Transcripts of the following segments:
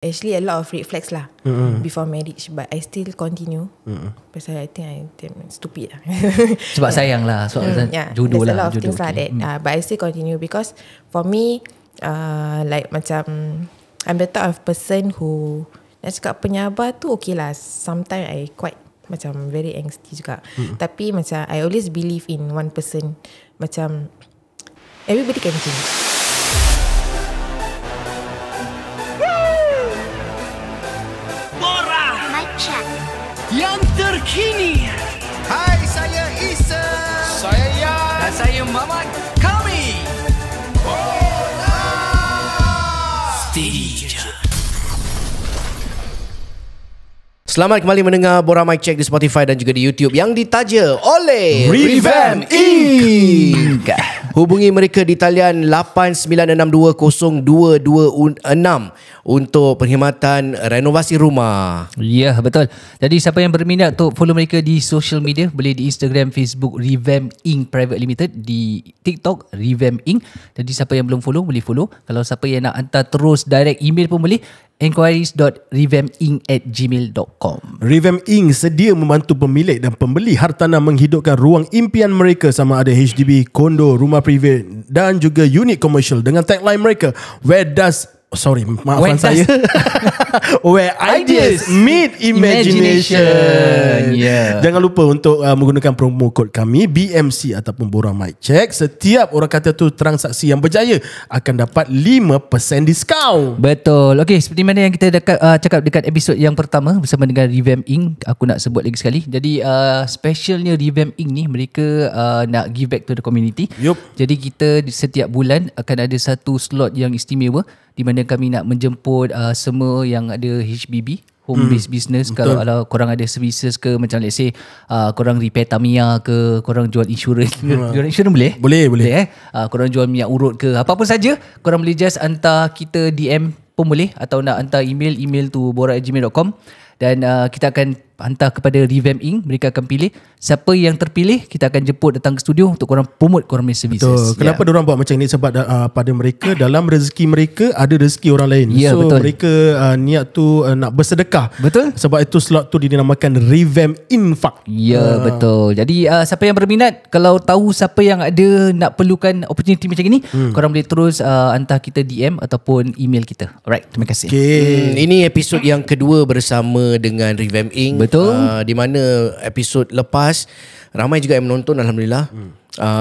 actually a lot of red flags lah before marriage, but I still continue pasal I think I damn stupid lah. Sebab sayang lah, sebab jodoh there's lah, a lot of things lah that but I still continue because for me like macam I'm the type of person who nak cakap penyabar tu okay lah, sometimes I quite macam very angsty juga, tapi macam I always believe in one person, macam everybody can change. Yang terkini. Hai, saya Isa. Saya Yan. Dan saya Mamat. Kami Bola Steady. Selamat kembali mendengar Bora Mic Check di Spotify dan juga di YouTube yang ditaja oleh Revamp Inc. Hubungi mereka di talian 89620226 untuk perkhidmatan renovasi rumah. Ya, betul. Jadi siapa yang berminat untuk follow mereka di social media, boleh di Instagram, Facebook Revamp Inc Private Limited, di TikTok Revamp Inc. Jadi siapa yang belum follow boleh follow. Kalau siapa yang nak hantar terus direct email pun boleh, enquiries.revampinc@gmail.com. Revamp Inc. sedia membantu pemilik dan pembeli hartanah menghidupkan ruang impian mereka, sama ada HDB, kondo, rumah private dan juga unit komersial, dengan tagline mereka Where ideas meet imagination. Yeah. Jangan lupa untuk menggunakan promo kod kami BMC ataupun Bora Mic Check. Setiap orang kata tu transaksi yang berjaya akan dapat 5% diskaun. Betul. Okey, seperti mana yang kita cakap dekat episod yang pertama bersama dengan Revamp Inc, aku nak sebut lagi sekali. Jadi specialnya Revamp Inc ni, mereka nak give back to the community. Yup. Jadi kita di setiap bulan akan ada satu slot yang istimewa di mana kami nak menjemput semua yang ada HBB, home based business. Betul. Kalau korang ada services ke, macam let's say korang repair Tamiya ke, korang jual insurans. Jual insurans boleh? Boleh. Korang jual minyak urut ke, apa-apa saja, korang boleh just hantar kita DM pun boleh, atau nak hantar email tu bora@gmail.com, dan kita akan hantar kepada Revamp Inc. Mereka akan pilih siapa yang terpilih, kita akan jemput datang ke studio untuk korang promote korang punya services. Betul. Kenapa diorang buat macam ni? Sebab pada mereka, dalam rezeki mereka ada rezeki orang lain. So betul. mereka niat tu nak bersedekah. Betul. Sebab itu slot tu dinamakan Revamp Infak. Betul. Jadi siapa yang berminat, kalau tahu siapa yang ada nak perlukan opportunity macam ni, korang boleh terus hantar kita DM ataupun email kita. Alright, terima kasih. Ini episod yang kedua bersama dengan Revamp Inc. Betul. Di mana episod lepas ramai juga yang menonton, alhamdulillah.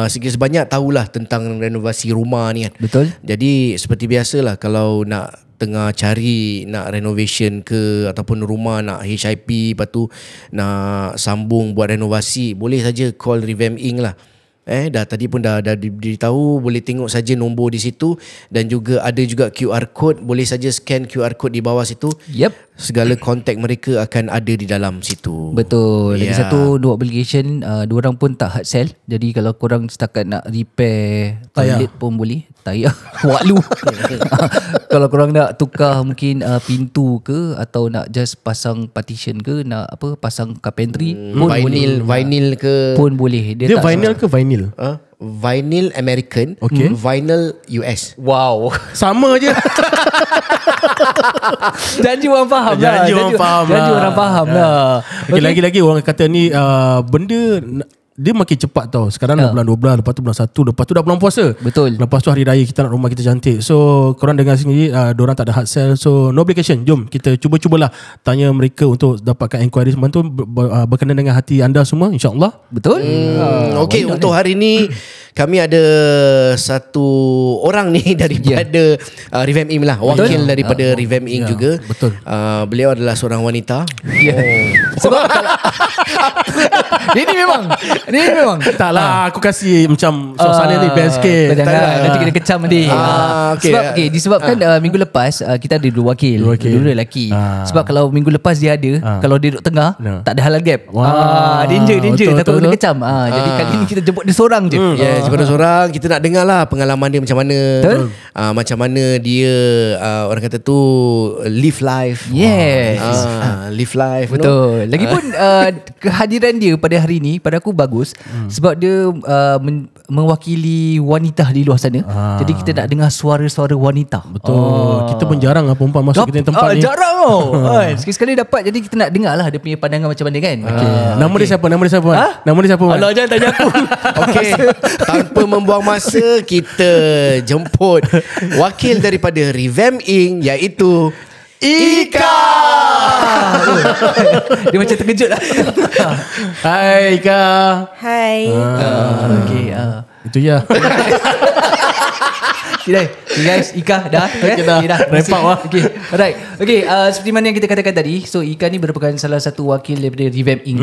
Sikit sebanyak tahulah tentang renovasi rumah ni kan. Betul. Jadi seperti biasalah, kalau nak tengah cari nak renovation ke, ataupun rumah nak HIP, lepas tu nak sambung buat renovasi, boleh saja call Revamp Inc lah. Tadi pun dah diberitahu, boleh tengok saja nombor di situ, dan juga ada juga QR code, boleh saja scan QR code di bawah situ. Yep. Segala kontak mereka akan ada di dalam situ. Betul. Lagi satu, no obligation. Diorang pun tak hard sell. Jadi kalau korang setakat nak repair toilet pun boleh. Tayar waklu. Kalau korang nak tukar mungkin pintu ke, atau nak just pasang partition ke, nak pasang carpentry pun boleh. Vinyl ke pun boleh. Dia vinyl ke vinyl? Vinyl American, vinyl US. Wow. Sama je. Janji orang faham lah. Janji orang faham lah. Okay, lagi-lagi orang kata ni benda dia makin cepat tau. Sekarang dah bulan 12, lepas tu bulan 1, lepas tu dah bulan puasa. Betul. Lepas tu hari raya, kita nak rumah kita cantik. So korang dengar sendiri, diorang tak ada hard sell. So no obligation. Jom kita cubalah tanya mereka untuk dapatkan enquiry semua tu berkenaan dengan hati anda semua, insyaAllah. Betul. Okay, untuk hari ni kami ada satu orang ni daripada Revamp Inc lah, wakil daripada Revamp Inc juga. Betul. Beliau adalah seorang wanita. Sebab kalau Ini memang Tak lah, aku kasih macam suasana ni best sikit. Nanti kita kecam nanti. Sebab disebabkan minggu lepas kita ada dua wakil. Dua lelaki. Sebab kalau minggu lepas dia ada, kalau dia duduk tengah, tak ada halal gap. Danger. Takut kena kecam. Jadi kali ni kita jemput dia seorang je. Jemput dia seorang. Kita nak dengar lah pengalaman dia macam mana. Macam mana dia orang kata tu live life. Yes. Live life. Betul. Lagipun kehadiran dia pada hari ni pada aku bagus, sebab dia mewakili wanita di luar sana. Jadi kita nak dengar suara-suara wanita. Betul. Kita pun jarang perempuan masuk kita tempat ni. Jarang sekali-sekali dapat. Jadi kita nak dengar lah dia punya pandangan macam mana kan. Nama dia siapa? Nama dia siapa? Alah, jangan tanya aku. Okey, tanpa membuang masa, kita jemput wakil daripada Revamp Inc. iaitu Ika. Dia macam terkejut lah. Hai Ika. Hai. Okay, Itu ya. Okay guys, Ika dah Okay, dah. Wrap up lah. Okay, alright. Okay, seperti mana yang kita katakan tadi, so Ika ni merupakan salah satu wakil daripada Revamp Inc.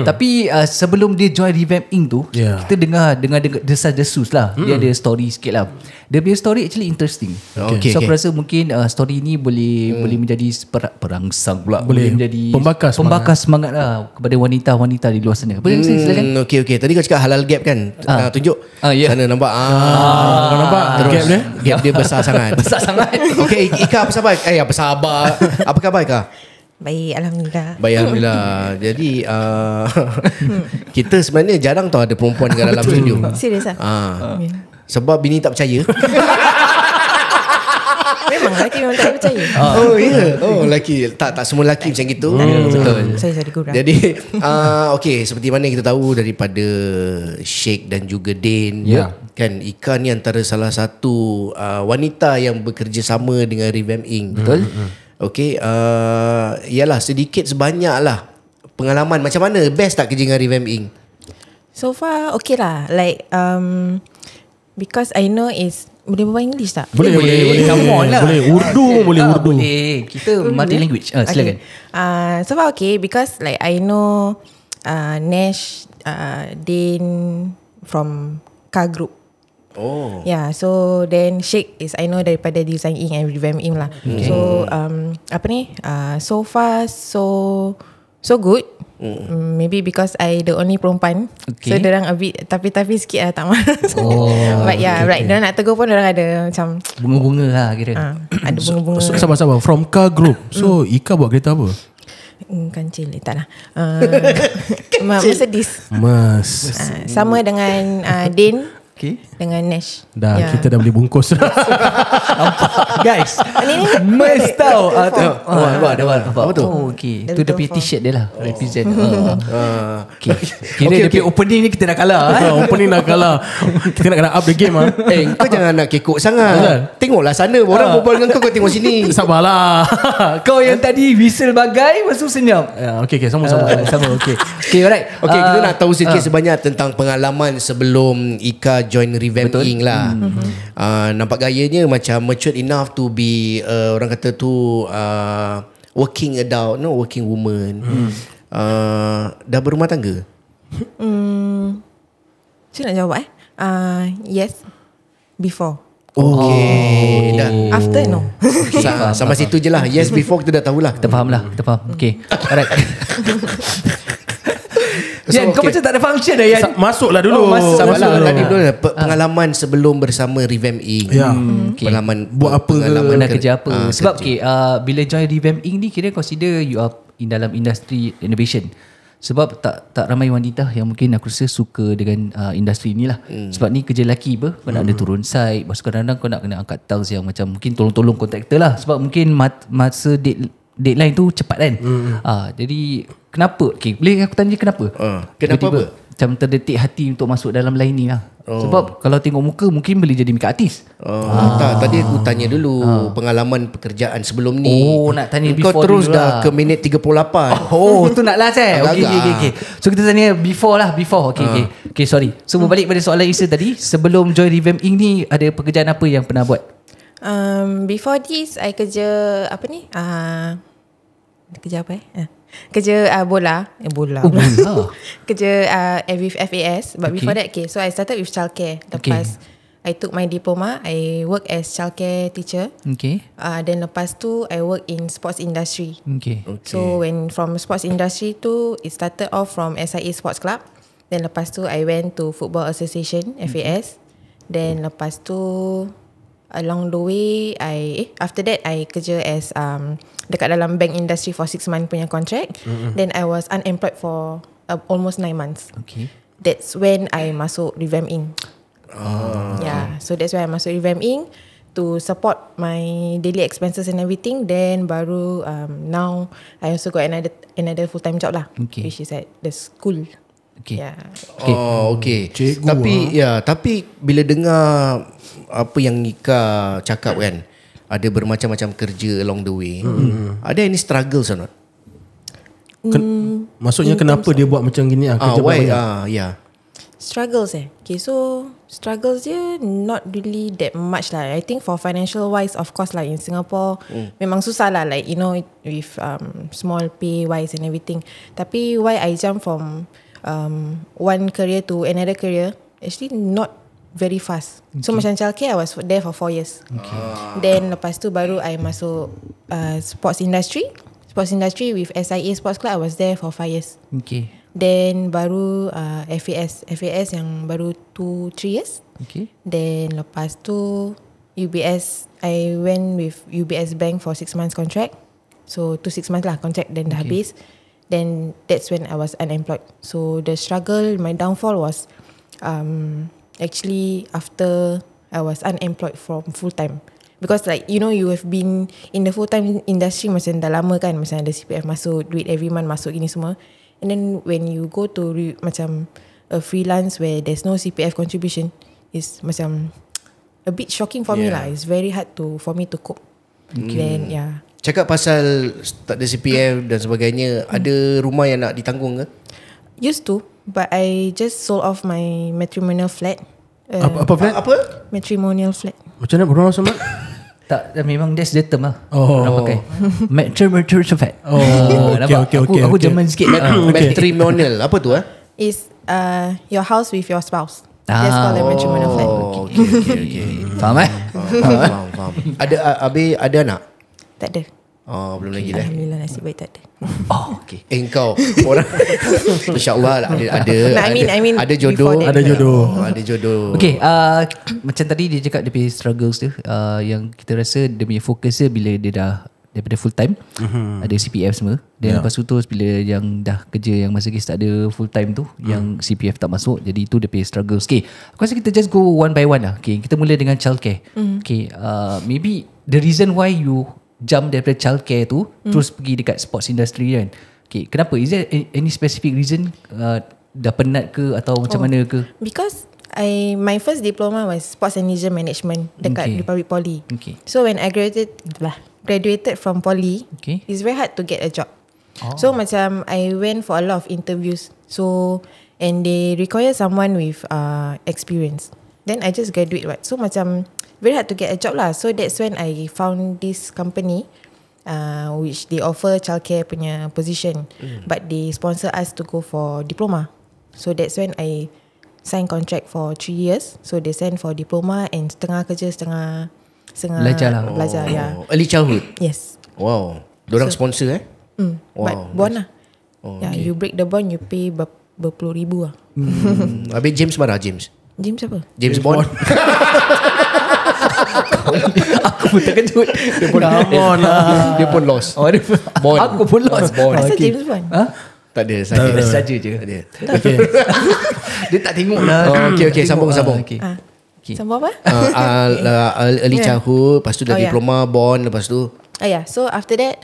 Tapi sebelum dia join Revamp Inc. tu, kita dengar desas-desus lah. Dia ada story sikit lah. Dia punya story actually interesting. So aku rasa mungkin story ni boleh menjadi perangsang pula. Boleh menjadi pembakar semangat lah kepada wanita-wanita di luar sana. Boleh silakan. Okay. Tadi kau cakap halal gap kan? Tunjuk. Sana nampak. Nampak terus gap dia besar sangat. Besar sangat. Okay, Ika apa sahabat? Apa sahabat? Apa khabar Ika? Baik, Alhamdulillah. Baik, Alhamdulillah. Jadi kita sebenarnya jarang tau ada perempuan dekat dalam studio. Serius lah? Sebab bini tak percaya. Memang lelaki memang tak percaya. Oh ya. Lelaki. Tak semua lelaki macam gitu. Betul. Saya kurang. Jadi okay, seperti mana kita tahu daripada Sheikh dan juga Din, kan Ika ni antara salah satu wanita yang bekerja sama dengan Revamp Inc. Betul. Okay, yalah sedikit sebanyak lah pengalaman macam mana, best tak kerja dengan Revamp Inc? So far okay lah. Like because I know is boleh berbual English tak? Boleh. Come on lah. Boleh Urdu. Boleh. Kita multi language. Silakan. So far okay because like I know Nash, Din from Car Group. Oh. Yeah, so then Sheikh is I know daripada Design Inc and Revamp Inc lah. So so far so good. Maybe because I the only perempuan, so diorang a bit tapi sikit lah, tak marah. But yeah, right, diorang nak tegur pun diorang ada macam bunga-bunga lah kira. ada bunga-bunga. So, sabar. From Car Group. So Ika buat kereta apa? Kancil tak lah. Mercedes. Sama dengan Din. Dengan Nash. Kita dah boleh bungkus. Guys, Mes tahu. Apa tu? Okay, tu dia punya t-shirt dia lah, represent. Kira dia punya opening ni kita dah kalah. Opening dah kalah. Kita nak kena up the game. Kau jangan nak kekok sangat. Tengoklah sana orang berbual dengan kau tengok sini. Sabarlah. Kau yang tadi whistle bagai masuk senyap. Okay, sama. Okay, alright. Okay, kita nak tahu sedikit sebanyak tentang pengalaman sebelum Ika join Revamp Inc lah. Nampak gayanya macam matured enough to be orang kata tu working adult, no working woman. Dah berumah tangga? Saya nak jawab yes, before. Okay. Dah. After no. Sampai situ je lah. Yes, before kita dah tahulah. Kita faham. Okay, alright. Jan, kau macam tak ada function dah Jan. Masuklah dulu. Sabarlah tadi dulu pengalaman sebelum bersama Revamp Inc. Pengalaman buat apa, pernah kerja apa. Sebab bila join Revamp Inc ni kira consider you are in dalam industri innovation. Sebab tak ramai wanita yang mungkin aku rasa suka dengan industri ni lah. Sebab ni kerja lelaki apa, kau nak ada turun site. Lepas kadang-kadang kau nak kena angkat task yang macam mungkin tolong-tolong kontraktor lah. Sebab mungkin masa deadline tu cepat kan. Jadi kenapa? Boleh aku tanya kenapa? Kenapa apa? Macam terdetik hati untuk masuk dalam line ni lah. Sebab kalau tengok muka mungkin boleh jadi makeup artist. Tak, tadi aku tanya dulu pengalaman pekerjaan sebelum ni. Nak tanya kau before terus dulu dah lah. ke minit 38. Tu nak last Okay. So kita tanya before. Okay, sorry. So berbalik pada soalan Isa tadi, sebelum join Revamp Inc ni ada pekerjaan apa yang pernah buat? Before this I kerja apa ni? Kerja apa kerja bola. Kerja with FAS. But before that, so I started with childcare. Lepas I took my diploma, I work as childcare teacher. Then lepas tu I work in sports industry. So when from sports industry tu, it started off from SIA Sports Club. Then lepas tu I went to Football Association, FAS. Then lepas tu along the way after that I kerja as dekat dalam bank industry for 6 months punya contract. Then I was unemployed for almost 9 months. That's when I masuk Revamp Inc. Yeah, so that's why I masuk Revamp Inc. to support my daily expenses and everything. Then baru now I also got another full-time job lah, Okay. which is at the school. Okay. Yeah. Oh, okay. Cikgu, Tapi bila dengar apa yang Nika cakap kan, ada bermacam-macam kerja along the way. Ada any struggles or not? Maksudnya kenapa dia buat macam gini kerja Why? banyak? Yeah. Struggles Okay, so struggles je not really that much lah. I think for financial wise, of course lah, in Singapore memang susah lah, like you know, with small pay wise and everything. Tapi why I jump from one career to another career, actually not very fast. So macam childcare, I was there for 4 years. Then lepas tu baru I masuk sports industry with SIA Sports Club. I was there for 5 years. Okay. Then baru FAS yang baru 2-3 years. Okay. Then lepas tu UBS, I went with UBS Bank for 6 months contract. So 6 months lah contract, then dah habis. Then that's when I was unemployed. So the struggle, my downfall was actually after I was unemployed from full time. Because like you know, you have been in the full time industry macam dah lama kan, macam ada CPF masuk, duit every month masuk gini semua. And then when you go to macam a freelance where there's no CPF contribution, is macam a bit shocking for me lah. It's very hard for me to cope. Then Cakap pasal tak ada CPF dan sebagainya, ada rumah yang nak ditanggung ke? used to, but I just sold off my matrimonial flat. Apa flat? Apa? Matrimonial flat. Macam mana berapa sama? Tak, memang that's the term lah. Oh. Orang pakai matrimonial fat. Okay. Aku German sikit. Matrimonial. Apa tu? Is your house with your spouse. That's called a matrimonial flat. Oh, okay. Faham Faham. Ada anak? Tak ada. Oh, belum lagi lah. Alhamdulillah, nasib baik tak ada. Oh, okay. Engkau orang InsyaAllah ada jodoh. before that. Ada jodoh. Ada jodoh. Okay, macam tadi dia cakap dia punya struggles tu, yang kita rasa dia punya fokus dia bila dia dah daripada full time, ada CPF semua. Dan lepas tu terus bila yang dah kerja yang masa kita tak ada full time tu, yang CPF tak masuk, jadi itu dia punya struggles. Okay, aku rasa kita just go one by one lah. Okay, kita mula dengan childcare. Okay, maybe the reason why you jump daripada childcare tu terus pergi dekat sports industry kan. Okay, kenapa? Is there any specific reason? Dah penat ke atau macam mana ke? Because my first diploma was sports and leisure management dekat Republic Poly. Okay. So when I graduated from Poly, it's very hard to get a job. So macam I went for a lot of interviews. So and they require someone with experience. Then I just graduate So macam very hard to get a job lah. So that's when I found this company which they offer childcare punya position, but they sponsor us to go for diploma. So that's when I sign contract for 3 years. So they send for diploma and setengah kerja, setengah Belajar lah. Belajar, Early childhood. Yes. Wow. Diorang sponsor But bond lah. You break the bond, you pay berpuluh ribu lah. Habis James marah James Siapa? James Bond. Aku pun terkejut. Dia pun come on lah. Dia pun lost. Bond. Aku pun lost. Bond. Asal James Bond? Tak ada saja je. Tak ada. Okay. Dia tak tengok lah. Okay, sambung. Okay. Sambung apa? Early childhood, lepas tu dah diploma, bond, lepas tu So after that,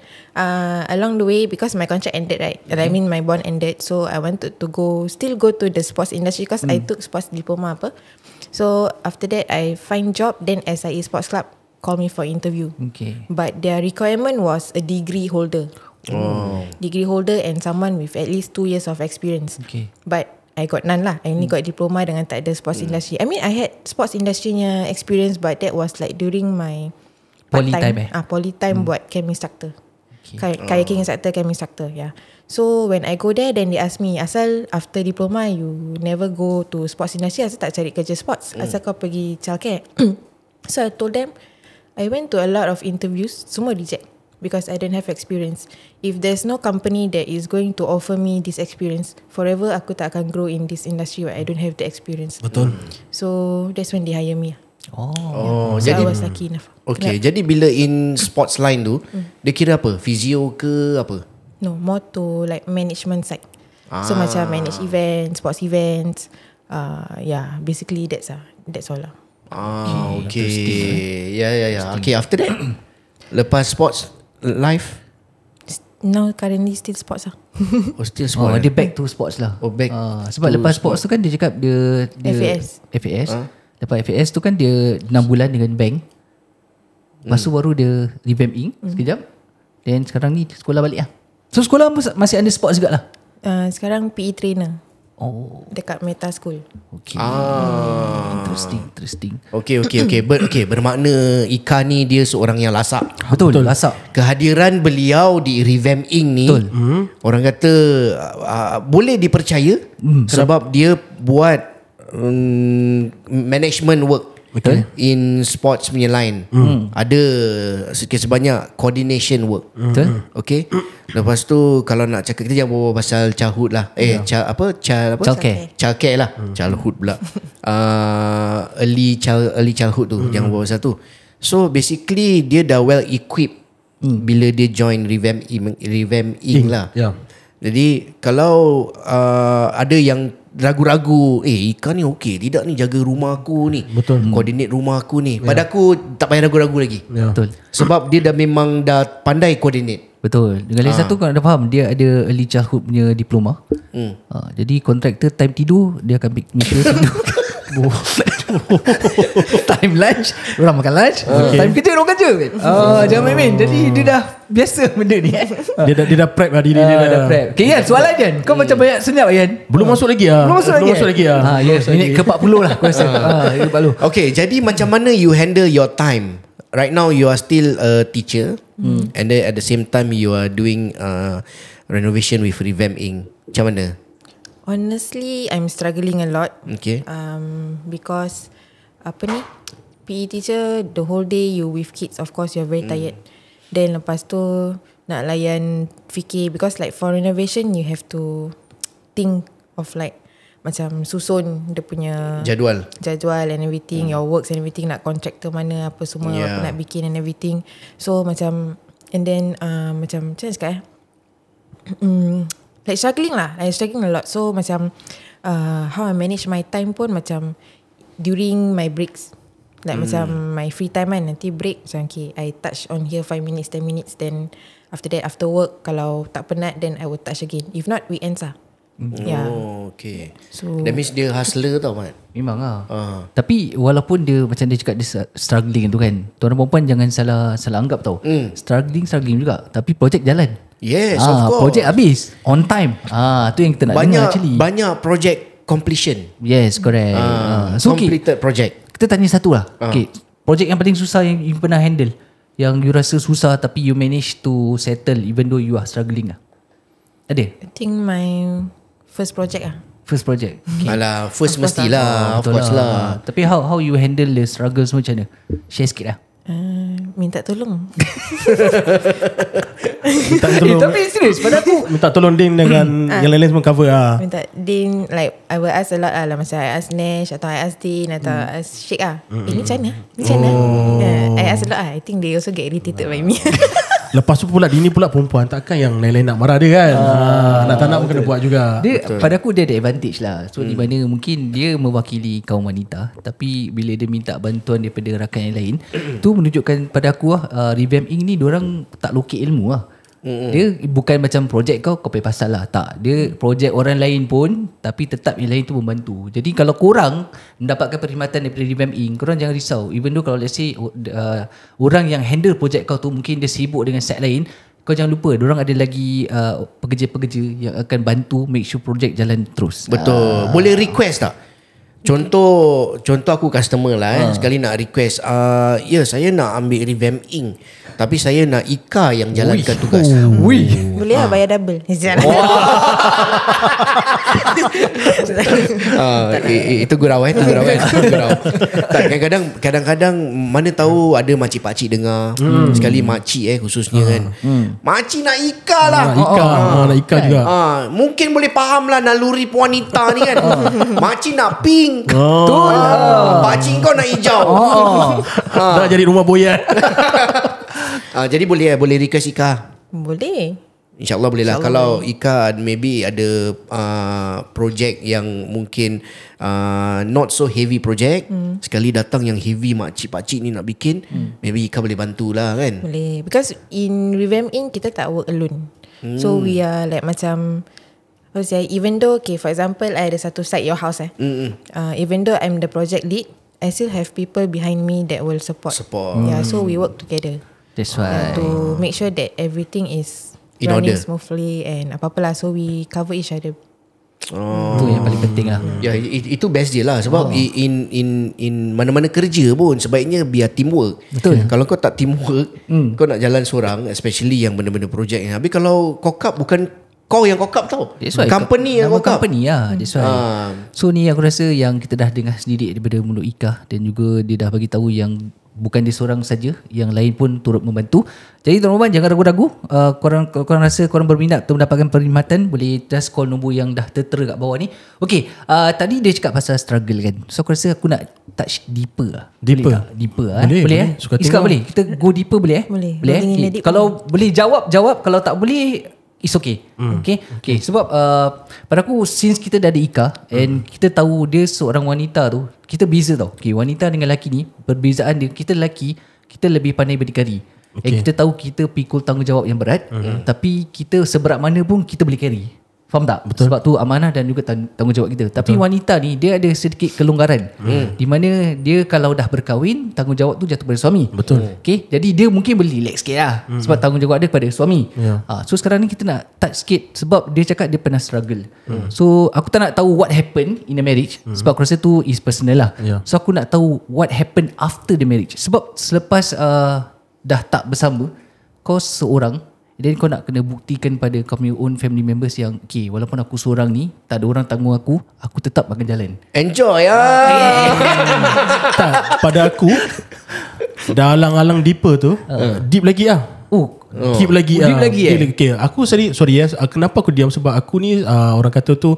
along the way, because my contract ended, right? I mean my bond ended, so I wanted to still go to the sports industry because I took sports diploma apa. So after that, I find job. Then SIA Sports Club call me for interview. Okay. But their requirement was a degree holder. Degree holder and someone with at least 2 years of experience. Okay. But I got none lah. I only got diploma dengan tak ada sports industry. I mean I had sports industry-nya experience, but that was like during my Poly part-time. time Poly time buat camp instructor. Kayaking instructor, camp instructor. So when I go there, then they ask me, asal after diploma you never go to sports industry, asal tak cari kerja sports, asal kau pergi childcare. So I told them, I went to a lot of interviews, semua reject because I don't have experience. If there's no company that is going to offer me this experience, forever aku tak akan grow in this industry where I don't have the experience. Betul. So that's when they hire me. Oh. So I was lucky enough. Okay, jadi bila in sports line tu, dia kira apa? Physio ke apa? No, more to like management side. So macam manage events, sports events. Basically that's That's all lah. Okay. Ya. Okay, after that lepas sports life Now currently still sports lah. still Oh, sports. dia back to sports lah. back sebab to lepas sports tu kan dia cakap dia FAS. Lepas FAS tu kan dia 6 bulan dengan bank. Lepas tu baru dia revamping sekejap. Dan sekarang ni sekolah balik lah. So sekolah masih ada sports juga lah. Sekarang PE trainer Oh, dekat Meta School. okay. Interesting. Okay, bermakna Ika ni dia seorang yang lasak. Betul. Lasak. Kehadiran beliau di revamping ni orang kata boleh dipercaya sebab dia buat management work in sports punya line. Ada sikit sebanyak coordination work. Betul. Okay. Lepas tu kalau nak cakap, kita jangan berbual pasal childhood lah. Childcare lah. Childhood pula. Early childhood tu. Jangan berbual pasal tu. So basically dia dah well equipped bila dia join revamping lah. Jadi kalau ada yang ragu-ragu, Ika ni okey tidak ni jaga rumah aku ni, coordinate rumah aku ni, pada aku tak payah ragu-ragu lagi. Betul. Sebab dia dah memang dah pandai coordinate. Betul. Dengan lagi satu kau dah faham, dia ada early childhood punya diploma. Jadi kontraktor time tidur dia akan make sure tidur. Time lunch orang makan lunch, time kerja orang kerja. Jangan main-main. Jadi dia dah biasa benda ni. Dia dah prep lah diri dia dah prep. Okay Yan, soalan Yan, kau macam banyak senyap Yan. Belum masuk lagi lah. Belum masuk lagi yes, minit ke 40 lah aku rasa. Okay, jadi macam mana you handle your time? Right now you are still a teacher, and then at the same time you are doing renovation with revamping. Macam mana? Honestly, I'm struggling a lot. Okay. Because PE teacher, the whole day you with kids, of course you're very tired. Then lepas tu nak layan fikir, because like for renovation you have to think of like macam susun dia punya Jadual and everything, your works and everything, nak contractor mana apa semua, apa nak bikin and everything. So macam, and then macam mana cakap like struggling lah, I struggling a lot. So macam how I manage my time pun macam during my breaks, like macam my free time kan, nanti break macam okay, I touch on here 5 minutes 10 minutes, then after that after work kalau tak penat then I will touch again. If not weekends lah. Okay. So that means dia hustler tau Mat. Memang lah. Tapi walaupun dia macam dia cakap dia struggling tu kan, tuan perempuan jangan salah anggap tau. Struggling juga, tapi projek jalan. Yes, of course. Projek habis on time. Tu yang kita nak dengar actually. Banyak projek completion. Yes, correct. So completed project. Kita tanya satu lah. Okay, projek yang paling susah yang you pernah handle, yang you rasa susah tapi you manage to settle even though you are struggling lah. Ada? I think my first project lah. First project. Okay. Alah, first mestilah, of course lah. Tapi how you handle the struggles macam mana? Share sikit lah. Minta tolong. Minta tolong. Tapi serius pada aku Minta tolong Din dengan yang lain-lain semua cover lah. Minta Din, like I will ask a lot lah. Macam I ask Nash, atau I ask Din, atau I ask Sheikh lah. Ni macam mana? Ni macam mana? I ask a lot lah. I think they also get irritated by me. Lepas tu pula Dini pula perempuan, takkan yang lain-lain nak marah dia kan. Nak tak nak pun kena buat juga. Dia, pada aku dia ada advantage lah. So di mana mungkin dia mewakili kaum wanita, tapi bila dia minta bantuan daripada rakan yang lain, tu menunjukkan pada aku lah, revamping ni diorang tak lokek ilmu lah. Dia bukan macam projek kau pay pasal lah. Tak, dia projek orang lain pun, tapi tetap yang lain tu membantu. Jadi kalau korang mendapatkan perkhidmatan daripada revamping, korang jangan risau. Even though kalau let's say orang yang handle projek kau tu mungkin dia sibuk dengan set lain, kau jangan lupa diorang ada lagi pekerja-pekerja yang akan bantu make sure projek jalan terus. Betul. Boleh request tak? Contoh aku customer lah sekali nak request, ya saya nak ambil revamping, tapi saya nak Ika yang jalankan tugas. Boleh lah bayar double. Itu gurau itu gurau. Tak, kadang-kadang mana tahu ada makcik-pakcik dengar. Sekali makcik khususnya kan. Makcik nak Ika lah. Nak Ika juga. Mungkin boleh faham lah naluri wanita ni kan. Makcik nak pink. Betul. Pakcik kau nak hijau. Dah jadi rumah boyan. Jadi boleh request Ika. Boleh. InsyaAllah boleh lah. Kalau Ika maybe ada projek yang mungkin not so heavy project, sekali datang yang heavy makcik-pakcik ni nak bikin, maybe Ika boleh bantulah kan. Boleh. Because in Revamp Inc kita tak work alone. So we are like macam, how to say, even though okay, for example I ada satu site your house even though I'm the project lead, I still have people behind me that will support. Yeah, so we work together. That's why To make sure that everything is In running order. smoothly and apa-apa lah. So we cover each other. tu yang paling penting lah. Ya, itu best je lah. Sebab in mana-mana kerja pun sebaiknya biar teamwork. Betul. Kalau kau tak teamwork, kau nak jalan seorang, especially yang benda-benda projek. Habis kalau kokap, bukan kau yang kokap tau. That's why Company yang nama kokap. company lah. That's why. So ni aku rasa yang kita dah dengar sendiri daripada mulut Ika, dan juga dia dah bagi tahu yang bukan dia seorang saja, yang lain pun turut membantu. Jadi tuan-tuan jangan ragu-ragu. Korang rasa korang berminat untuk mendapatkan perkhidmatan, boleh just call nombor yang dah tertera kat bawah ni. Okay, tadi dia cakap pasal struggle kan. So aku rasa aku nak touch deeper lah. Deeper? Boleh tak? Deeper Boleh, boleh suka Iska tengok. boleh? Kita go deeper boleh Boleh. Boleh Rolling in okay. the deep Kalau boleh jawab. Kalau tak boleh, it's okay. Okay. Sebab pada aku, since kita dah ada Ika, and kita tahu dia seorang wanita tu, kita beza tau. Okay, wanita dengan lelaki ni, perbezaan dia, kita lelaki, kita lebih pandai berdikari. Kita tahu kita pikul tanggungjawab yang berat, tapi kita seberat mana pun kita boleh carry. Faham tak? Betul. Sebab tu amanah dan juga tanggungjawab kita. Tapi wanita ni dia ada sedikit kelonggaran, di mana dia kalau dah berkahwin, tanggungjawab tu jatuh pada suami. Betul. Okay, jadi dia mungkin boleh relax sikit lah, sebab tanggungjawab dia pada suami. So sekarang ni kita nak touch sikit, sebab dia cakap dia pernah struggle. So aku tak nak tahu what happened in a marriage, sebab aku rasa tu is personal lah. So aku nak tahu what happened after the marriage. Sebab selepas dah tak bersama, kau seorang, dan kau nak kena buktikan pada kau punya own family members yang okay, walaupun aku seorang ni, tak ada orang tanggung aku tetap akan jalan. Enjoy Tak, pada aku dah alang-alang deeper tu, deep lagi lah. Deep lagi. Deep lagi Okay, aku sorry kenapa aku diam, sebab aku ni orang kata tu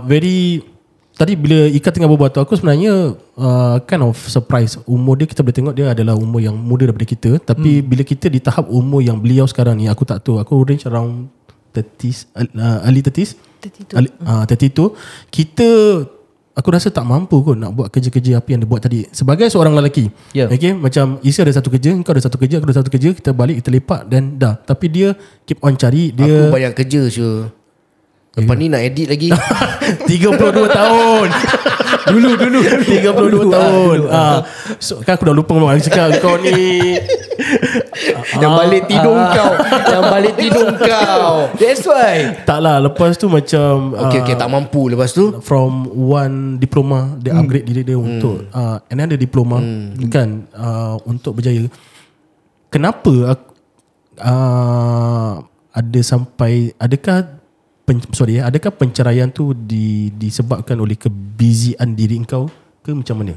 very. Tadi bila Ika tengah berbual tu, aku sebenarnya kind of surprise. Umur dia, kita boleh tengok dia adalah umur yang muda daripada kita. Tapi bila kita di tahap umur yang beliau sekarang ni, aku tak tahu, aku range around 30s, early 30s, 32. Kita, aku rasa tak mampu kot nak buat kerja-kerja apa yang dia buat tadi. Sebagai seorang lelaki, okay, macam Isi ada satu kerja, kau ada satu kerja, aku ada satu kerja, kita balik, kita lepak dan dah. Tapi dia keep on cari. Dia Aku banyak kerja sure. Lepas ni nak edit lagi. 32 tahun. Dulu 32 tahun. So, kan aku dah lupa memang cakap kau ni. Yang balik tidur kau. Yang balik tidur kau. That's why. Taklah, lepas tu macam Okay, tak mampu lepas tu. from one diploma dia upgrade diri dia untuk another diploma kan, untuk berjaya. Kenapa adakah penceraian tu disebabkan oleh kebusyaan diri engkau ke macam mana?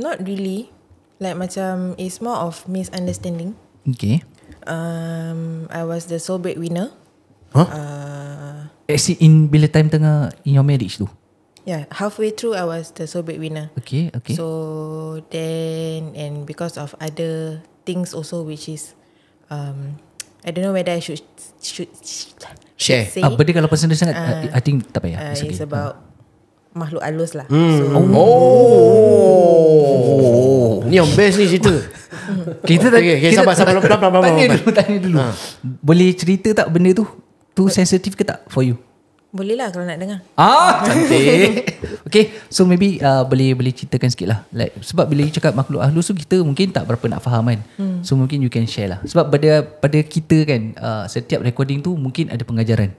Not really. Like macam it's more of misunderstanding. Okay. I was the sole breadwinner. In bila time tengah in your marriage tu. Yeah, halfway through I was the sole breadwinner. Okay. So then, and because of other things also, which is I don't know whether I should Share. say. Benda kalau personal sangat, I think tak payah. It's about makhluk halus lah. Ni yang best ni cerita. Kita sabar pelan. Tanya dulu. Boleh cerita tak benda tu? Tu sensitif ke tak for you? Boleh lah kalau nak dengar. Cantik. Okay, so maybe boleh ceritakan sikit lah. Like, sebab bila you cakap makhluk halus tu, kita mungkin tak berapa nak faham kan. So mungkin you can share lah. Sebab pada kita kan, setiap recording tu mungkin ada pengajaran.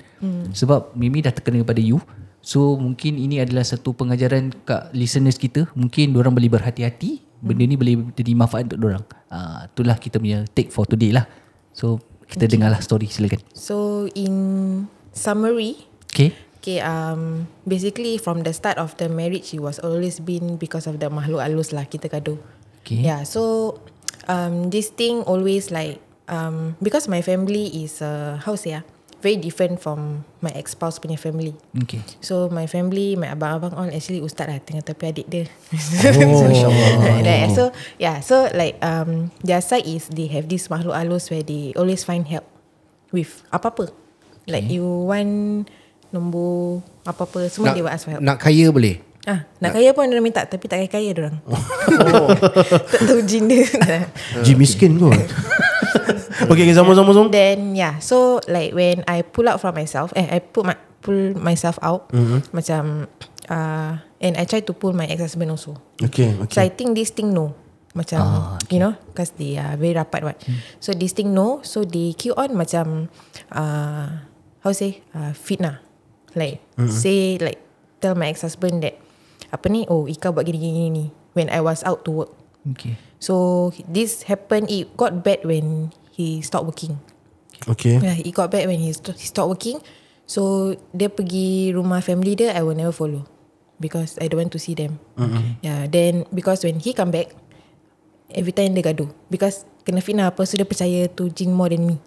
Sebab Mimi dah terkena pada you. So mungkin ini adalah satu pengajaran kat listeners kita. Mungkin diorang boleh berhati-hati. Benda ni boleh jadi manfaat untuk diorang. Itulah kita punya take for today lah. So kita dengarlah story, silakan. So in summary, Okay. basically from the start of the marriage, it was always been because of the makhluk halus lah, kita gaduh. Okay. Yeah, so this thing always like because my family is how say very different from my ex-spouse punya family. Okay. So my family, my abang-abang all actually ustaz lah, tengah tepi adik dia. So yeah, so like their side is they have this makhluk halus where they always find help with apa-apa. Like you want nombor apa-apa, semua they will ask for help. Nak kaya boleh? Nak kaya pun dia minta, tapi tak kaya diorang. Tak tahu jin dia. Jin miskin kot. Okay, sama-sama. Then yeah, so like when I pull out from myself, I pull myself out, macam and I try to pull my ex-husband also. Okay. So I think this thing no, macam you know, because they are very rapat what. So this thing no, so they keep on macam how say fitnah, like say like tell my ex-husband that apa ni, oh Ika buat gini when I was out to work. Okay. So this happened, it got bad when he stopped working. Okay. Yeah, it got bad when he stopped working. So dia pergi rumah family dia, I will never follow because I don't want to see them. Yeah, then because when he come back, every time dia gaduh because kena fitnah apa, so dia percaya tu jin more than me.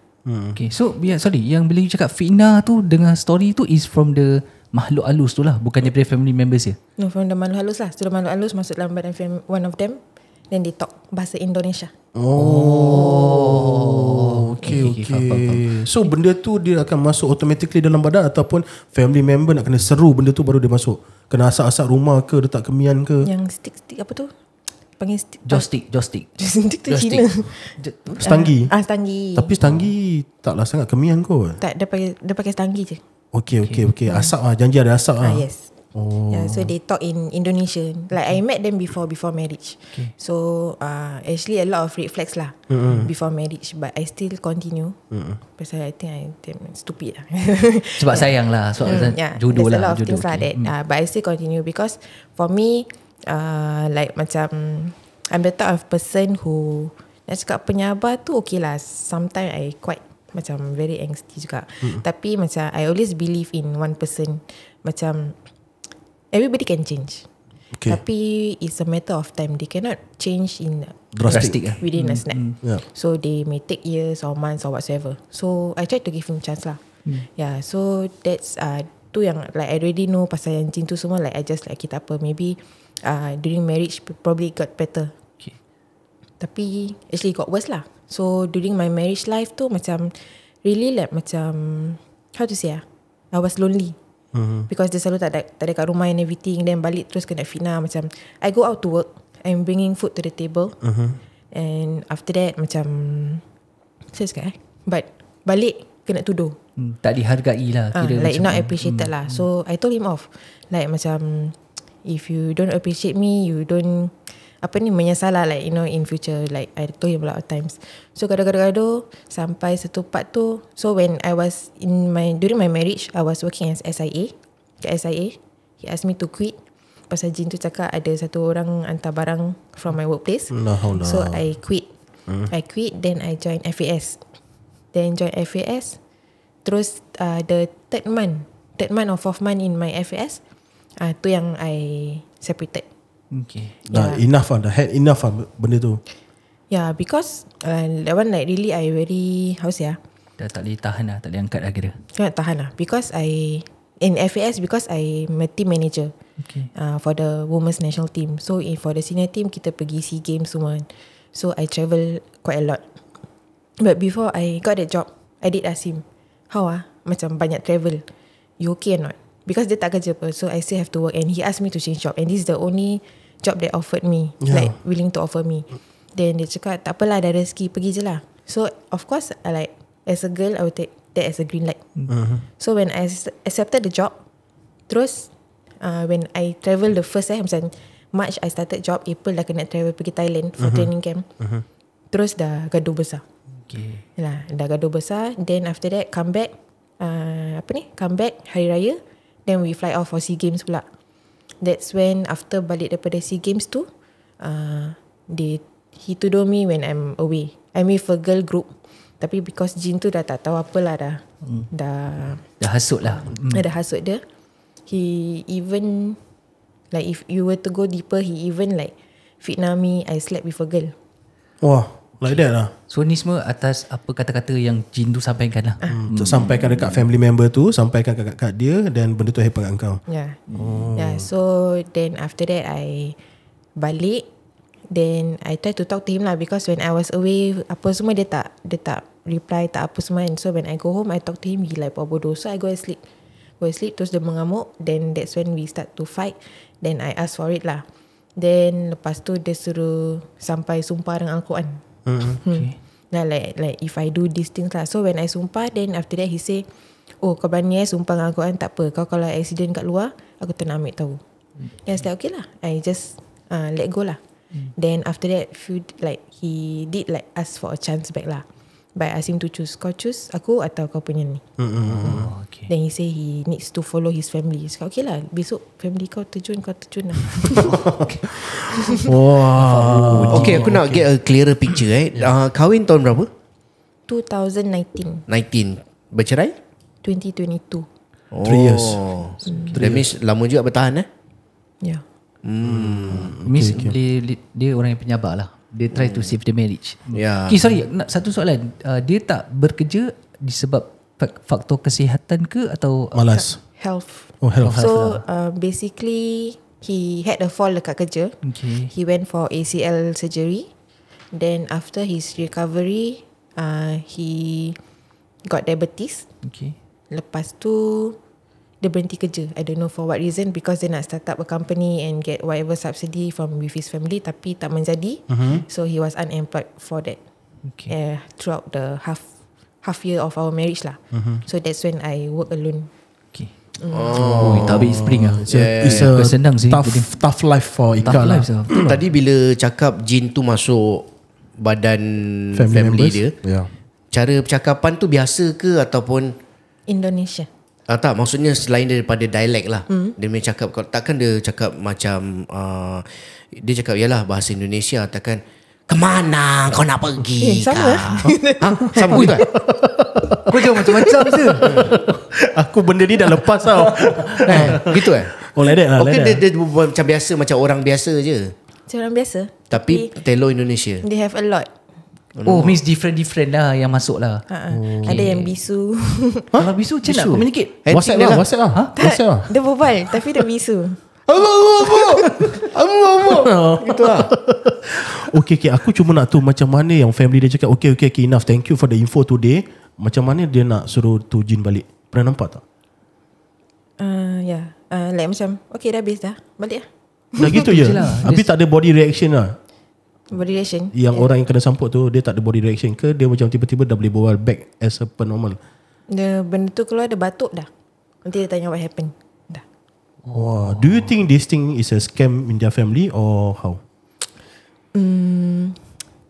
Okay. So sorry, yang bila you cakap fitnah tu dengan story tu is from the makhluk halus tu lah, bukan daripada family members je. No, from the makhluk halus lah. So the makhluk halus masuk dalam badan one of them, then they talk bahasa Indonesia. Okay. So benda tu dia akan masuk automatically dalam badan ataupun family member nak kena seru benda tu baru dia masuk? Kena asap-asap rumah ke, letak kemian ke? Yang stick apa tu? Panggil stick. Joystick. Stick tu Cina. Stanggi? Stanggi. Tapi stanggi taklah sangat kemian kot. Tak, dia pakai stanggi je. Okay. Asap lah, janji ada asap lah. Yes. Yeah, so they talk in Indonesian. Like I met them before marriage. Okay. So actually a lot of red flags lah before marriage, but I still continue. Pasal I think I'm stupid lah. Sebab sayang lah, sebab jodoh lah. There's a lot of things lah that but I still continue because for me like macam I'm the type of person who nak cakap penyabar tu okay lah. Sometimes I quite macam very angsty juga. Tapi macam I always believe in one person. Macam everybody can change. Okay. Tapi it's a matter of time. They cannot change in drastic within a snap. Yeah. So they may take years or months or whatsoever. So I try to give him chance lah. Yeah, so that's tu yang like I already know pasal yang jin tu semua, like I just like kita apa, maybe during marriage probably got better. Okay. Tapi actually got worse lah. So during my marriage life tu macam really like macam how to say I was lonely. Because dia selalu tak ada kat rumah and everything. Then balik terus kena fitnah. Macam I go out to work, I'm bringing food to the table, and after that macam saya cakap but balik kena tuduh. Tak dihargai lah, kira like macam not appreciated lah. So I told him off, like macam if you don't appreciate me, you don't apa ni, menyesal lah, like you know in future. Like I told him a lot of times. So gaduh-gaduh sampai satu part tu. So when I was during my marriage, I was working as SIA. Kat SIA, he asked me to quit pasal jin tu cakap ada satu orang hantar barang from my workplace. So I quit. I quit, then I joined FAS. Then join FAS. Terus the third month or fourth month in my FAS, tu yang I separated. Okay. Enough lah, dah had enough lah benda tu. Yeah, because that one like really I very how say dah tak boleh tahan lah, tak boleh angkat lah kira. Cannot tahan lah because in FAS because I'm a team manager. Okay. For the women's national team. So for the senior team kita pergi SEA Games semua. So I travel quite a lot. But before I got the job, I did ask him, how macam banyak travel, you okay or not? Because dia tak kerja apa, so I still have to work. And he asked me to change job, and this is the only job that offered me, like willing to offer me. Then dia cakap tak apalah, ada rezeki, pergi je lah. So of course I like as a girl I would take that as a green light. So when I accepted the job, terus when I travel the first macam March I started job, April dah kena travel pergi Thailand for training camp. Terus dah gaduh besar. Okay. Dah gaduh besar. Then after that come back come back Hari Raya. Then we fly off for SEA Games pula. That's when after balik daripada SEA Games tu, he tuduh me when I'm away. I'm with a girl group. Tapi because jin tu dah tak tahu apalah dah hasut lah. Dah hasut dia. He even like if you were to go deeper, he even like fitnah me I slept with a girl. Wah, Like that lah. So ni semua atas apa kata-kata yang jin tu sampaikan lah. Sampaikan dekat family member tu, sampaikan kat dia, dan benda tu happen kat kau. Yeah. Yeah. So then after that I balik. Then I try to talk to him lah, because when I was away, apa semua dia tak reply, tak apa semua. And so when I go home, I talk to him, he like buat bodoh. So I go and sleep. Terus dia mengamuk. Then that's when we start to fight. Then I ask for it lah. Then lepas tu dia suruh sampai sumpah dengan Al-Quran. Okay. Nah, like if I do these things lah. So when I sumpah, then after that he say, oh kau berani sumpah dengan Al-Quran, tak apa. Kau kalau accident kat luar, aku tak nak ambil tahu. Then I said okay lah. I just let go lah. Then after that, he did like ask for a chance back lah. But I asked him to choose. Kau choose aku atau kau punya ni. Okay. Then he say he needs to follow his family. Cakap okay lah, besok family kau terjun lah. Wow. Okay, aku nak get a clearer picture. Kahwin tahun berapa? 2019. 19. Bercerai? 2022. 3 years. That means lama juga bertahan Yeah. Miss dia orang yang penyabar lah. Dia try to save the marriage. Ya. Okay, sorry, nak satu soalan. Dia tak bekerja disebab faktor kesihatan ke atau Malas. Health. Oh, health. So basically he had a fall dekat kerja. Okay. He went for ACL surgery. Then after his recovery, he got diabetes. Okay. Lepas tu dia berhenti kerja. I don't know for what reason, because dia nak start up a company and get whatever subsidy from with his family, tapi tak menjadi. So he was unemployed for that. Okay. Throughout the half year of our marriage lah. So that's when I work alone. Okay. Oh, tak habis spring lah. It's a senang sih. tough life for Ika Tough lah. life lah. Tadi bila cakap jin tu masuk badan family members. dia, cara percakapan tu biasa ke ataupun Indonesia. tak, maksudnya selain daripada dialek lah. Dia punya cakap, takkan dia cakap macam dia cakap yalah bahasa Indonesia, takkan kemana kau nak pergi sama. sama gitu Kau jangan macam-macam je. Aku benda ni dah lepas tau. gitu Oh, like that lah. Okay, like that. dia macam biasa, macam orang biasa je, Macam orang biasa. tapi telo Indonesia. They have a lot. Oh, means different lah yang masuk lah. Ada yang bisu. Kalau bisu macam nak communicate? WhatsApp lah. WhatsApp lah. Dia berbual tapi dia bisu. Gitu lah. Okay, aku cuma nak tahu macam mana yang family dia cakap okay, enough, thank you for the info today. Macam mana dia nak suruh tu jin balik? Pernah nampak tak? Yeah. Like macam okay dah habis dah, balik lah. Dah gitu je lah. Habis tak ada body reaction lah. Body reaction. Yang orang yang kena samput tu, dia tak ada body reaction ke? Dia macam tiba-tiba dah boleh berbual back as a per normal? Dia benda tu keluar, dia batuk dah. Nanti dia tanya what happened. Dah. Wow. Do you think this thing is a scam in their family or how?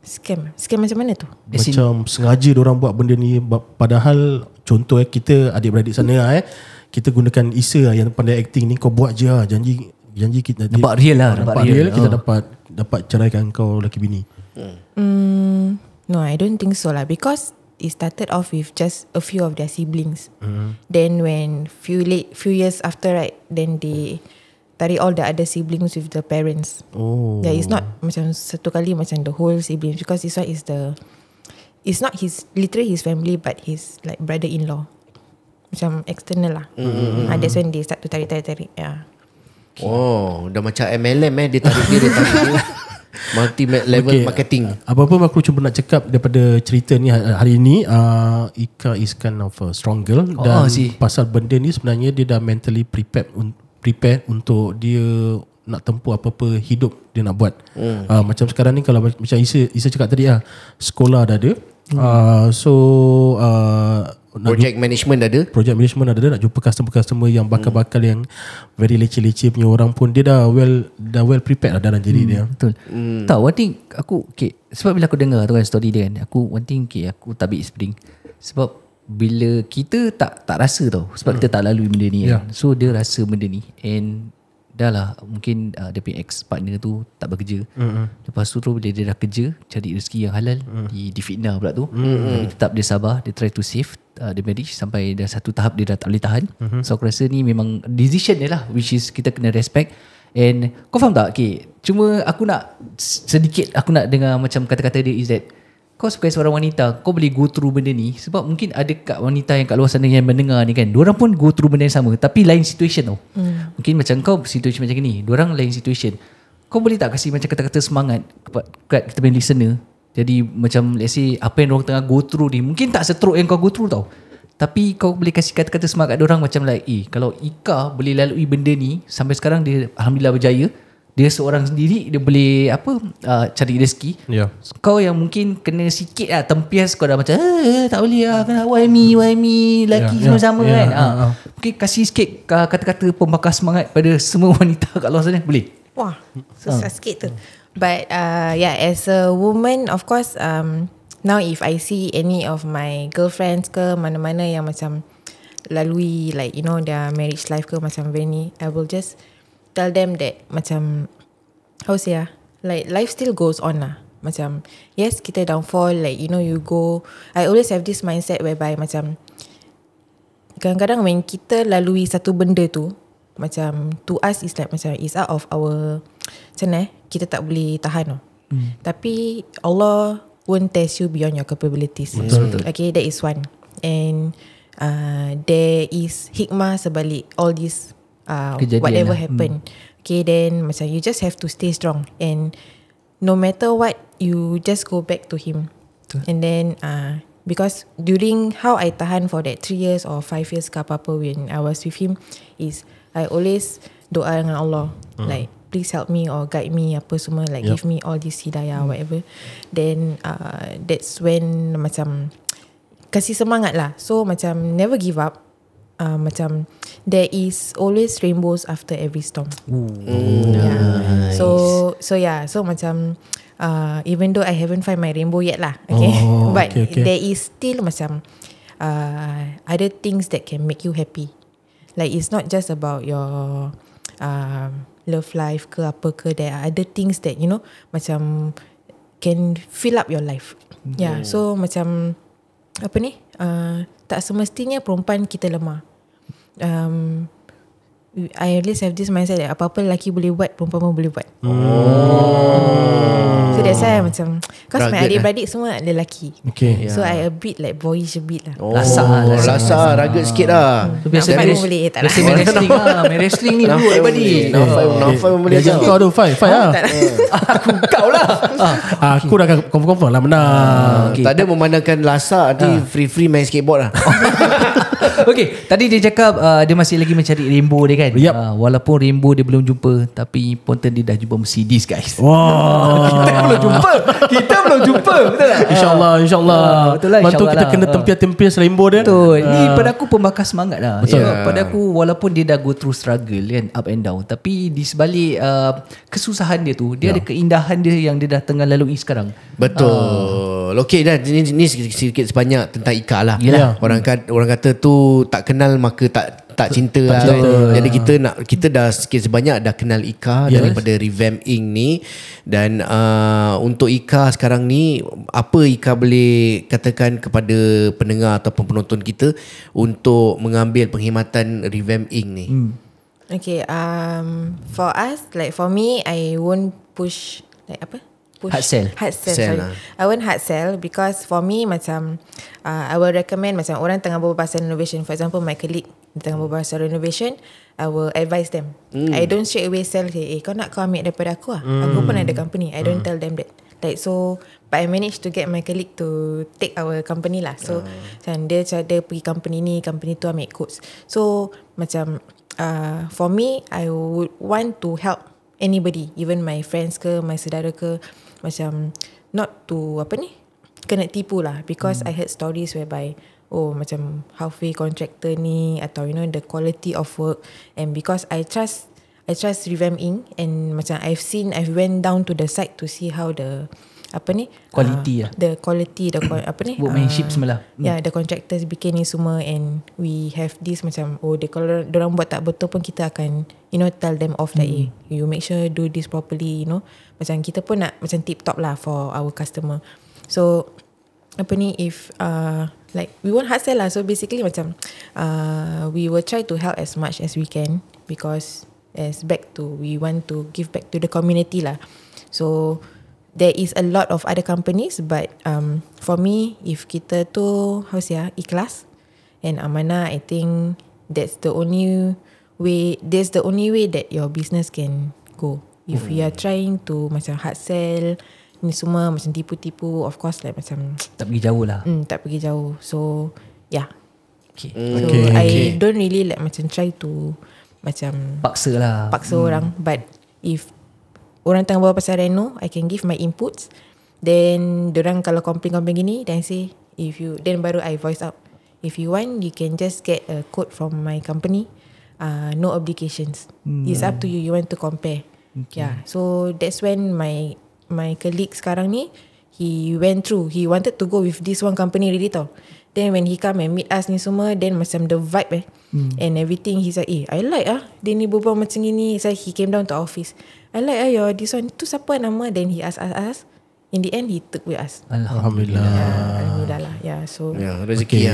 Scam macam mana tu? Macam sengaja diorang buat benda ni, padahal contoh kita adik-beradik sana kita gunakan Isa yang pandai acting ni, kau buat je lah, janji kita Nampak real lah. nampak real, kita dapat ceraikan kau laki bini. No, I don't think so lah, because it started off with just a few of their siblings. Then when few years after, right, then they tarik all the other siblings with the parents. Yeah, it's not macam satu kali macam the whole siblings, because this one is it's not literally his family, but his like brother-in-law. Macam external lah. That's when they start to tarik. Yeah. Oh, dah macam MLM dia tarik dia multi level marketing. Apa-apa aku cuma nak cakap daripada cerita ni hari ni, Ika is kind of a strong girl, dan pasal benda ni sebenarnya dia dah mentally prepared untuk dia nak tempuh apa-apa hidup dia nak buat. Macam sekarang ni kalau macam Isa cakap tadi sekolah dah ada. Project management ada. Project management ada, nak jumpa customer yang bakal-bakal yang very leceh-leceh punya orang pun dia dah well prepared lah dalam diri dia. Betul. Tak, one thing aku sebab bila aku dengar tu kan story dia kan, aku one thing aku tabik spring. Sebab bila kita tak rasa tau, sebab kita tak lalui benda ni kan. So dia rasa benda ni, and dah lah mungkin dia punya ex partner tu tak bekerja. Lepas tu bila dia dah kerja, cari rezeki yang halal, difitnah pula tu. Tapi tetap dia sabar, dia try to save the marriage sampai dah satu tahap dia dah tak boleh tahan. So aku rasa ni memang decision dia lah, which is kita kena respect. And kau faham tak? Okay, cuma aku nak sedikit, aku nak dengar macam kata-kata dia is that kau sebagai seorang wanita, kau boleh go through benda ni sebab mungkin ada kat wanita yang kat luar sana yang mendengar ni kan, diorang pun go through benda yang sama tapi lain situation tau. Mungkin macam kau situation macam ni, diorang lain situation. Kau boleh tak kasih macam kata-kata semangat kat kita punya listener? Jadi macam let's say apa yang diorang tengah go through ni, mungkin tak seteruk yang kau go through tau, tapi kau boleh kasih kata-kata semangat kat diorang macam like, kalau Ika boleh lalui benda ni sampai sekarang, dia alhamdulillah berjaya, dia seorang sendiri, dia boleh cari rezeki. Kau yang mungkin kena sikit lah tempias, kau dah macam tak boleh lah, why me lelaki semua sama kan. Mungkin kasih sikit kata-kata pembakar semangat pada semua wanita kat luar sana, boleh? Wah, susah sikit tu. But as a woman, of course, now if I see any of my girlfriends ke mana-mana yang macam lalui like their marriage life ke macam very, I will just tell them that macam, how say like life still goes on lah. Macam yes, kita downfall, like you go, I always have this mindset whereby macam kadang-kadang when kita lalui satu benda tu, macam to us is like macam is out of our, macam mana kita tak boleh tahan tau. Tapi Allah won't test you beyond your capabilities. Okay, that is one. And there is hikmah sebalik all this whatever happen. Okay, then macam you just have to stay strong, and no matter what, you just go back to him. And then because during how I tahan for that 3 years or 5 years ke apa-apa when I was with him, is I always doa dengan Allah, like please help me or guide me apa semua, like give me all this hidayah whatever. Then that's when macam kasih semangat lah. So macam never give up. Macam there is always rainbows after every storm. Nice. So macam even though I haven't find my rainbow yet lah, okay, but there is still macam other things that can make you happy. Like it's not just about your love life ke apa ke, there are other things that macam can fill up your life. So macam apa ni, tak semestinya perempuan kita lemah. I always have this mindset that apa-apa lelaki boleh buat, perempuan pun boleh buat. So that's why macam, cause my adik-beradik semua lelaki. So I a bit like boyish a bit lah. Lasak rugged sikit lah. Biasa boleh tak lah. main wrestling lah. Main wrestling ni dulu adik-beradik. Nafai pun boleh Dia kau tu fight lah. Aku kau lah. Aku dah confirm lah menang. Tak ada memandangkan lasak, nanti free main skateboard lah. Okay, tadi dia cakap dia masih lagi mencari rainbow dia kan. Walaupun rainbow dia belum jumpa, tapi Ponton dia dah jumpa Mercedes guys. Kita belum jumpa. Betul tak? InsyaAllah betul lah, bantu kita insyaAllah kena tempias rainbow dia. Betul. Ni pada aku pembakar semangat lah. Pada aku, walaupun dia dah go through struggle kan, up and down, tapi di sebalik kesusahan dia tu, dia ada keindahan dia yang dia dah tengah lalui sekarang. Betul. Okay dah, ni sedikit sebanyak tentang Ika lah. Orang kata tu tak kenal maka tak cinta lah. Jadi kita dah sikit sebanyak dah kenal Ika daripada Revamp Inc ni. Dan untuk Ika sekarang ni, apa Ika boleh katakan kepada pendengar ataupun penonton kita untuk mengambil perkhidmatan Revamp Inc ni? Okay, for us, like for me, I won't push like apa? Hard sell. Sorry. I won't hard sell because for me macam I will recommend macam orang tengah berbual pasal renovation. For example, my colleague tengah berbual pasal renovation, I will advise them. I don't straight away sell, kau nak kau ambil daripada aku lah. Aku pun ada company. I don't tell them that. Like so, but I managed to get my colleague to take our company lah. So macam dia pergi company tu ambil quotes. So macam for me, I would want to help anybody, even my friends ke, my saudara ke, macam not to kena tipu lah. Because I heard stories whereby macam halfway contractor ni, atau the quality of work. And because I trust Revamp Inc, and macam I've went down to the site to see how the quality the quality, workmanship semua lah. The contractors bikin ni semua, and we have this macam kalau diorang buat tak betul pun kita akan tell them off that you make sure do this properly, macam kita pun nak macam tip top lah for our customer. So if like we won't hard sell lah. So basically macam we will try to help as much as we can, because we want to give back to the community lah. So there is a lot of other companies, but for me, if kita tu ikhlas and amanah, I think that's the only way. That's the only way that your business can go. If you are trying to macam hard sell, ni semua macam tipu-tipu, of course like macam Tak pergi jauh lah. tak pergi jauh. So yeah. Okay. So I don't really like macam try to macam Paksa orang. But if orang tengah bawa pasal reno, I can give my inputs. Then dorang kalau complain gini, then say then baru I voice out. If you want, you can just get a quote from my company. No obligations. It's up to you. You want to compare. Yeah. So that's when my colleague sekarang ni, he went through. He wanted to go with this one company really tau. Then when he come and meet us ni semua, then macam the vibe and everything, he's like, I like dia ni berbual macam gini. So he came down to office. I like your this one. Tu siapa nama? Then he ask us. In the end, he took with us. Alhamdulillah. Alhamdulillah lah. Yeah, so rezeki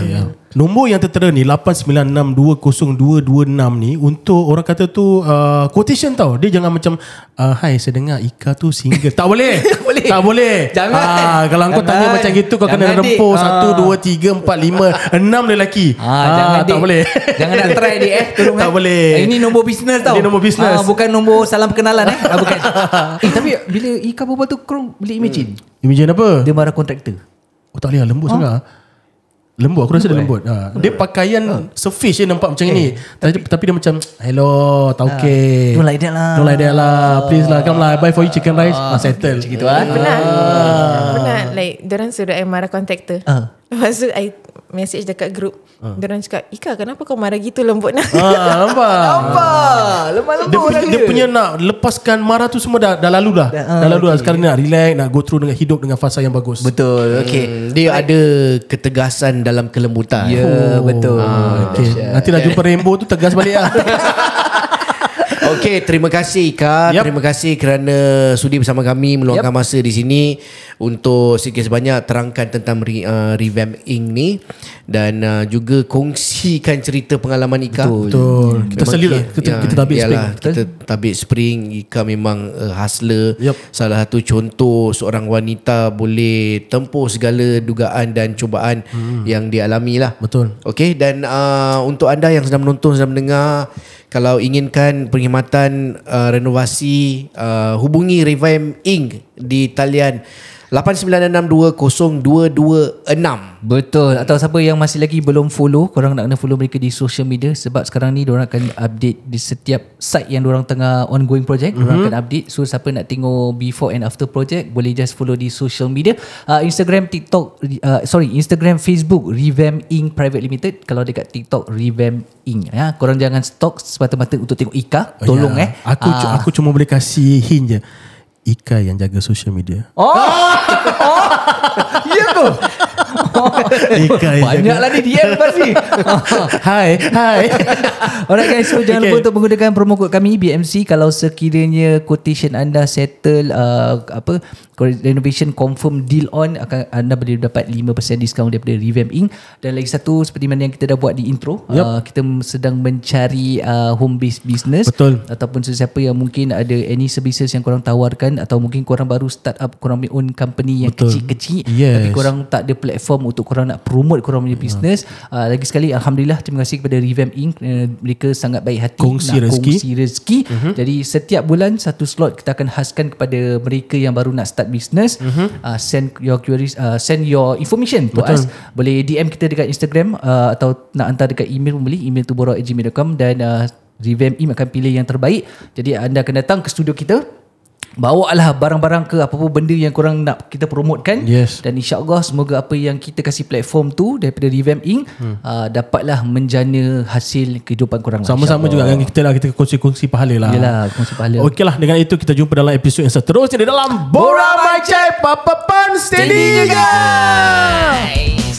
Nombor yang tertera ni 89620226 ni untuk orang kata tu quotation tau. Dia jangan macam hai saya dengar Ika tu single. Tak boleh. Tak boleh. Jangan. Kalau kau tanya macam gitu kau kena rempus 1 2 3 4 5 6 lelaki. Jangan tak boleh. Jangan nak try dia tolong. Tak boleh. Ini nombor bisnes tau. Ini nombor bisnes. Bukan nombor salam perkenalan bukan. Tapi bila Ika berbual tu korang boleh imagine. Imagine apa? Dia marah kontraktor. Oh tak boleh lembut sangat. Lembut, aku rasa dia lembut. Dia pakaian surface je nampak macam ni. Tapi dia macam hello, tauke. Don't like that lah. Don't like that lah. Please lah, come lah, I buy for you chicken rice. Settle. Macam gitu kan. Pernah like dorang suruh I marah kontraktor. Lepas tu I message dekat group. Dorang cakap, Ika kenapa kau marah gitu lembut nak? Nampak. Lemah-lembut dia punya nak lepaskan marah tu semua dah lalu dah. Dah lalu dah. Sekarang ni nak relax, nak go through dengan hidup dengan fasa yang bagus. Betul. Okay. Dia ada ketegasan dalam kelembutan. Ya, betul. Okay. Nanti nak jumpa rainbow tu tegas balik lah. Okey, terima kasih Ika. Terima kasih kerana sudi bersama kami meluangkan masa di sini untuk sedikit sebanyak terangkan tentang Revamp Inc ni dan juga kongsikan cerita pengalaman Ika. Betul. Kita salute lah. Kita tabik spring. Kita tabik spring. Ika memang hustler. Salah satu contoh seorang wanita boleh tempuh segala dugaan dan cubaan yang dialami lah. Betul. Okey, dan untuk anda yang sedang menonton, sedang mendengar, kalau inginkan perkhidmatan renovasi, hubungi Revamp Inc di talian 89620226. Betul. Atau siapa yang masih lagi belum follow, korang nak kena follow mereka di social media sebab sekarang ni diorang akan update di setiap site yang diorang tengah ongoing project. Diorang akan update. So siapa nak tengok before and after project, boleh just follow di social media. Instagram, TikTok, Instagram, Facebook Revamp Inc Private Limited. Kalau dekat TikTok Revamp Inc. Korang jangan stalk semata-mata untuk tengok Ika. Tolong Aku cuma boleh kasih hint je. Ika yang jaga social media. Ya tu. Banyaklah ni DM pasti. Hai. Alright guys, so jangan lupa untuk menggunakan promo kod kami BMC kalau sekiranya quotation anda settle renovation confirm deal on, akan anda boleh dapat 5% diskaun daripada Revamp Inc. Dan lagi satu, seperti mana yang kita dah buat di intro, kita sedang mencari home based business. Betul. Ataupun sesiapa yang mungkin ada any services yang korang tawarkan, atau mungkin korang baru start up korang punya own company yang kecil-kecil, tapi korang tak ada platform untuk korang nak promote korang punya business. Lagi sekali alhamdulillah, terima kasih kepada Revamp Inc. Mereka sangat baik hati kongsi rezeki. Jadi setiap bulan satu slot kita akan khaskan kepada mereka yang baru nak start business. Send your queries, send your information to us. Boleh DM kita dekat Instagram, atau nak hantar dekat email pun boleh. Email tu borok@gmail.com, dan Revamp Inc akan pilih yang terbaik. Jadi anda akan datang ke studio kita, bawa lah barang-barang ke apa-apa benda yang korang nak kita promotekan. Dan insyaAllah semoga apa yang kita kasih platform tu daripada Revamp Inc dapatlah menjana hasil kehidupan korang. Sama-sama juga dengan kita lah, kita kongsi pahala lah. Yalah, kongsi pahala. Okey lah, dengan itu kita jumpa dalam episod yang seterusnya di dalam Borak My Chai Papapan Steady guys.